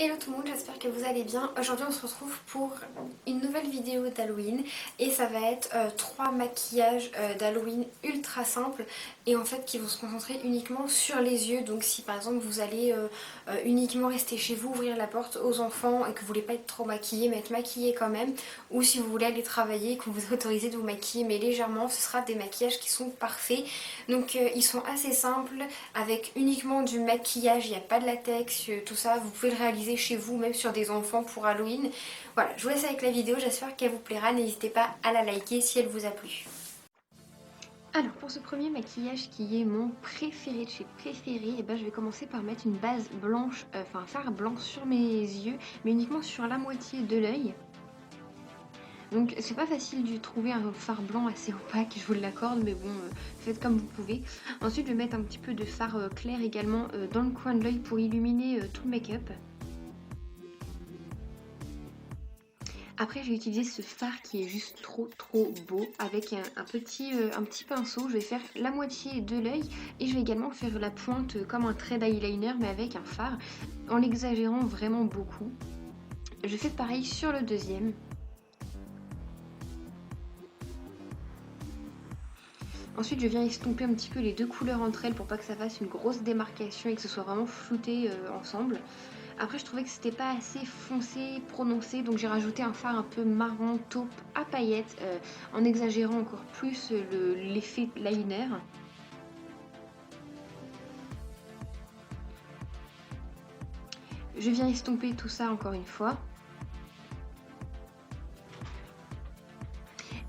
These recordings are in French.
Hello tout le monde, j'espère que vous allez bien. Aujourd'hui on se retrouve pour une nouvelle vidéo d'Halloween et ça va être 3 maquillages d'Halloween ultra simples et en fait qui vont se concentrer uniquement sur les yeux. Donc si par exemple vous allez uniquement rester chez vous, ouvrir la porte aux enfants et que vous voulez pas être trop maquillé mais être maquillé quand même, ou si vous voulez aller travailler et qu'on vous autorise de vous maquiller mais légèrement, ce sera des maquillages qui sont parfaits. Donc ils sont assez simples avec uniquement du maquillage, il n'y a pas de latex, tout ça, vous pouvez le réaliser chez vous, même sur des enfants pour Halloween. Voilà, je vous laisse avec la vidéo, j'espère qu'elle vous plaira, n'hésitez pas à la liker si elle vous a plu. Alors pour ce premier maquillage qui est mon préféré de chez préféré, et ben je vais commencer par mettre une base blanche, enfin un fard blanc sur mes yeux, mais uniquement sur la moitié de l'œil. Donc c'est pas facile de trouver un fard blanc assez opaque, je vous l'accorde, mais bon, faites comme vous pouvez. Ensuite je vais mettre un petit peu de fard clair également dans le coin de l'œil pour illuminer tout le make-up. Après, j'ai utilisé ce fard qui est juste trop beau avec un petit pinceau. Je vais faire la moitié de l'œil et je vais également faire la pointe comme un trait d'eyeliner mais avec un fard en l'exagérant vraiment beaucoup. Je fais pareil sur le deuxième. Ensuite, je viens estomper un petit peu les deux couleurs entre elles pour pas que ça fasse une grosse démarcation et que ce soit vraiment flouté ensemble. Après, je trouvais que c'était pas assez foncé, prononcé, donc j'ai rajouté un fard un peu marron taupe à paillettes en exagérant encore plus l'effet liner. Je viens estomper tout ça encore une fois.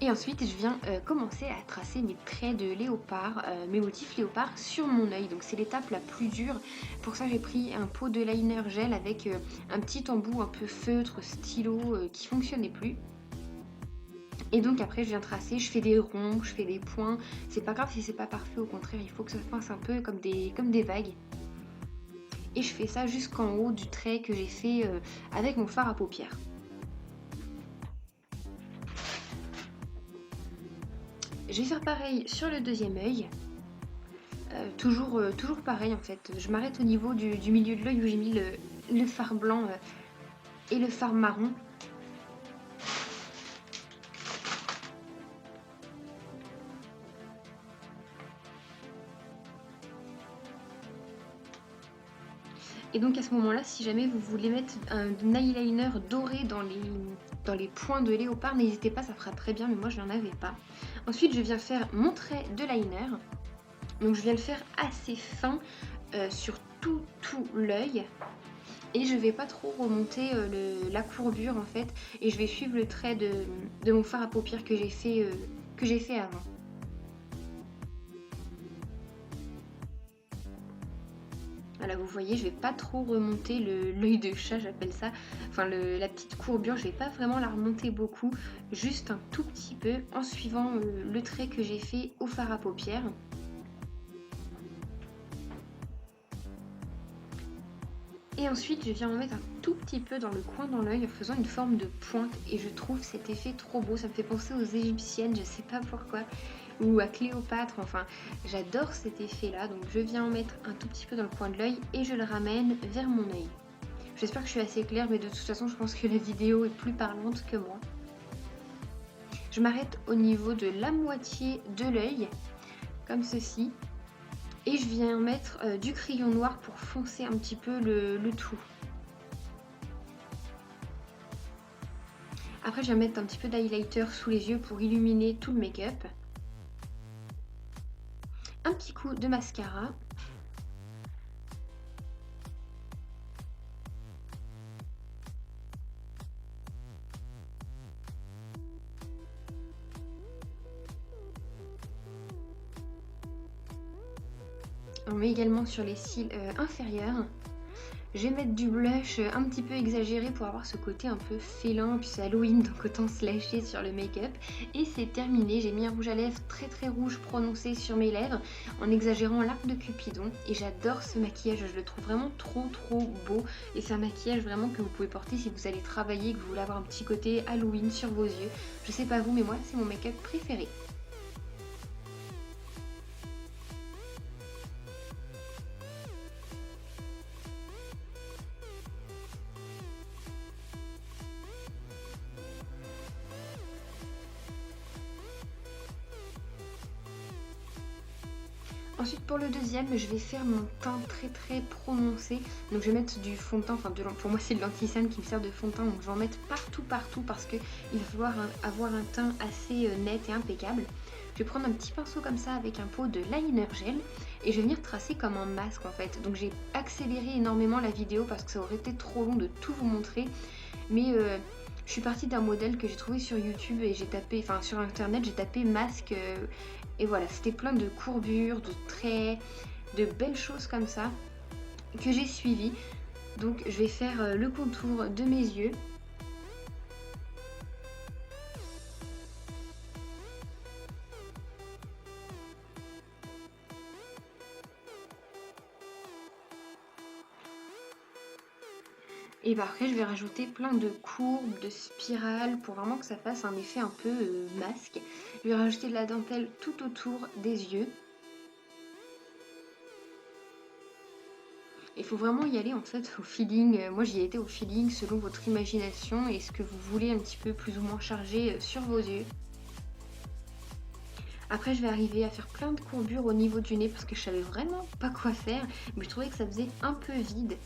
Et ensuite, je viens commencer à tracer mes traits de léopard, mes motifs léopard sur mon œil. Donc c'est l'étape la plus dure. Pour ça, j'ai pris un pot de liner gel avec un petit embout un peu feutre, stylo, qui fonctionnait plus. Et donc après, je viens tracer, je fais des ronds, je fais des points. C'est pas grave si c'est pas parfait, au contraire, il faut que ça fasse un peu comme des vagues. Et je fais ça jusqu'en haut du trait que j'ai fait avec mon fard à paupières. Je vais faire pareil sur le deuxième œil. Toujours pareil en fait. Je m'arrête au niveau du milieu de l'œil où j'ai mis le fard blanc et le fard marron. Et donc à ce moment-là, si jamais vous voulez mettre un eyeliner doré dans les points de léopard, n'hésitez pas, ça fera très bien, mais moi je n'en avais pas. Ensuite, je viens faire mon trait de liner. Donc je viens le faire assez fin sur tout l'œil. Et je vais pas trop remonter la courbure en fait. Et je vais suivre le trait de mon fard à paupières que j'ai fait avant. Voilà, vous voyez, je vais pas trop remonter l'œil de chat, j'appelle ça. Enfin, la petite courbure, je vais pas vraiment la remonter beaucoup. Juste un tout petit peu en suivant le trait que j'ai fait au fard à paupières. Et ensuite, je viens en mettre un tout petit peu dans le coin dans l'œil en faisant une forme de pointe. Et je trouve cet effet trop beau. Ça me fait penser aux égyptiennes, je sais pas pourquoi. Ou à Cléopâtre, enfin, j'adore cet effet-là. Donc je viens en mettre un tout petit peu dans le coin de l'œil et je le ramène vers mon œil. J'espère que je suis assez claire, mais de toute façon, je pense que la vidéo est plus parlante que moi. Je m'arrête au niveau de la moitié de l'œil, comme ceci. Et je viens mettre du crayon noir pour foncer un petit peu le tout. Après, je vais mettre un petit peu d'highlighter sous les yeux pour illuminer tout le make-up. Un petit coup de mascara. On met également sur les cils inférieurs. Je vais mettre du blush un petit peu exagéré pour avoir ce côté un peu félin, puis c'est Halloween donc autant se lâcher sur le make-up. Et c'est terminé, j'ai mis un rouge à lèvres très rouge prononcé sur mes lèvres en exagérant l'arc de Cupidon. Et j'adore ce maquillage, je le trouve vraiment trop beau. Et c'est un maquillage vraiment que vous pouvez porter si vous allez travailler, que vous voulez avoir un petit côté Halloween sur vos yeux. Je sais pas vous, mais moi c'est mon make-up préféré. Ensuite pour le deuxième, je vais faire mon teint très prononcé. Donc je vais mettre du fond de teint, pour moi c'est de l'anti-cerne qui me sert de fond de teint. Donc je vais en mettre partout parce qu'il va falloir avoir un teint assez net et impeccable. Je vais prendre un petit pinceau comme ça avec un pot de liner gel et je vais venir tracer comme un masque en fait. Donc j'ai accéléré énormément la vidéo parce que ça aurait été trop long de tout vous montrer. Mais je suis partie d'un modèle que j'ai trouvé sur YouTube et j'ai tapé, enfin sur internet, j'ai tapé masque et voilà, c'était plein de courbures, de traits, de belles choses comme ça que j'ai suivies. Donc je vais faire le contour de mes yeux. Et bah après je vais rajouter plein de courbes, de spirales pour vraiment que ça fasse un effet un peu masque. Je vais rajouter de la dentelle tout autour des yeux. Il faut vraiment y aller en fait au feeling. Moi j'y ai été au feeling selon votre imagination et ce que vous voulez un petit peu plus ou moins charger sur vos yeux. Après je vais arriver à faire plein de courbures au niveau du nez parce que je savais vraiment pas quoi faire, mais je trouvais que ça faisait un peu vide.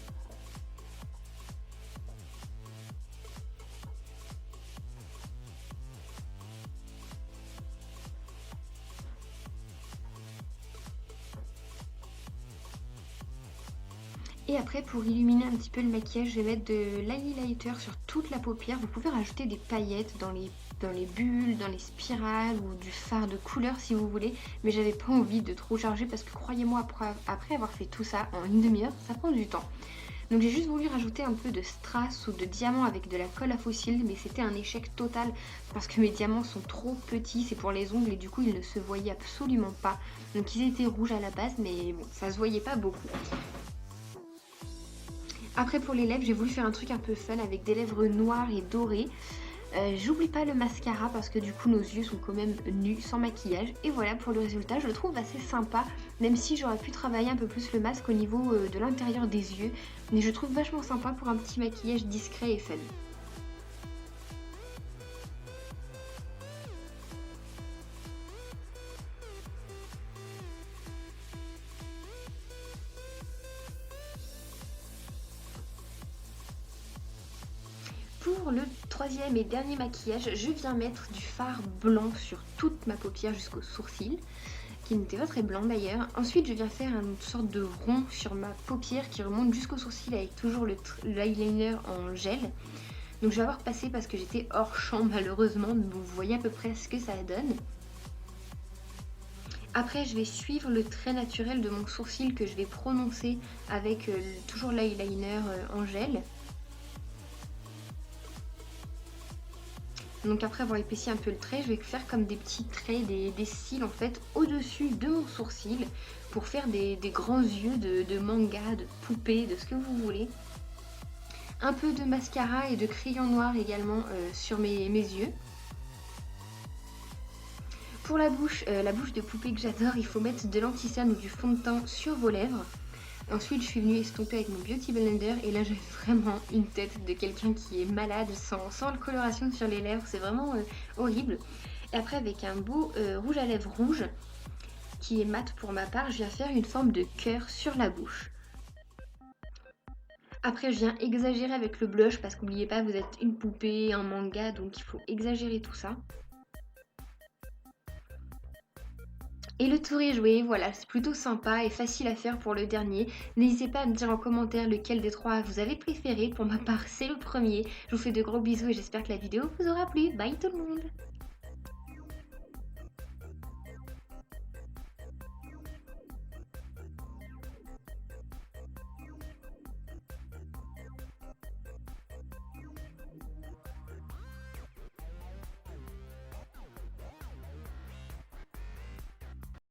Et après pour illuminer un petit peu le maquillage, je vais mettre de l'highlighter sur toute la paupière. Vous pouvez rajouter des paillettes dans les bulles, dans les spirales ou du fard de couleur si vous voulez. Mais j'avais pas envie de trop charger parce que croyez-moi, après avoir fait tout ça en une demi-heure, ça prend du temps. Donc j'ai juste voulu rajouter un peu de strass ou de diamant avec de la colle à faux cils, mais c'était un échec total parce que mes diamants sont trop petits, c'est pour les ongles et du coup ils ne se voyaient absolument pas. Donc ils étaient rouges à la base mais bon, ça se voyait pas beaucoup. Après pour les lèvres, j'ai voulu faire un truc un peu fun avec des lèvres noires et dorées. J'oublie pas le mascara parce que du coup nos yeux sont quand même nus, sans maquillage. Et voilà pour le résultat, je le trouve assez sympa, même si j'aurais pu travailler un peu plus le masque au niveau de l'intérieur des yeux. Mais je trouve vachement sympa pour un petit maquillage discret et fun. Pour le troisième et dernier maquillage, je viens mettre du fard blanc sur toute ma paupière jusqu'au sourcil, qui n'était pas très blanc d'ailleurs. Ensuite, je viens faire une sorte de rond sur ma paupière qui remonte jusqu'au sourcil avec toujours l'eyeliner en gel. Donc je vais avoir passé parce que j'étais hors champ malheureusement, donc vous voyez à peu près ce que ça donne. Après, je vais suivre le trait naturel de mon sourcil que je vais prononcer avec toujours l'eyeliner en gel. Donc après avoir épaissi un peu le trait, je vais faire comme des petits traits, des cils en fait au-dessus de mon sourcil pour faire des grands yeux de manga, de poupée, de ce que vous voulez. Un peu de mascara et de crayon noir également sur mes yeux. Pour la bouche de poupée que j'adore, il faut mettre de l'anti-cerne ou du fond de teint sur vos lèvres. Ensuite, je suis venue estomper avec mon Beauty Blender et là, j'ai vraiment une tête de quelqu'un qui est malade sans le coloration sur les lèvres. C'est vraiment horrible. Et après, avec un beau rouge à lèvres rouge qui est mat pour ma part, je viens faire une forme de cœur sur la bouche. Après, je viens exagérer avec le blush parce qu'oubliez pas, vous êtes une poupée, un manga, donc il faut exagérer tout ça. Et le tour est joué, voilà, c'est plutôt sympa et facile à faire pour le dernier. N'hésitez pas à me dire en commentaire lequel des trois vous avez préféré. Pour ma part, c'est le premier. Je vous fais de gros bisous et j'espère que la vidéo vous aura plu. Bye tout le monde!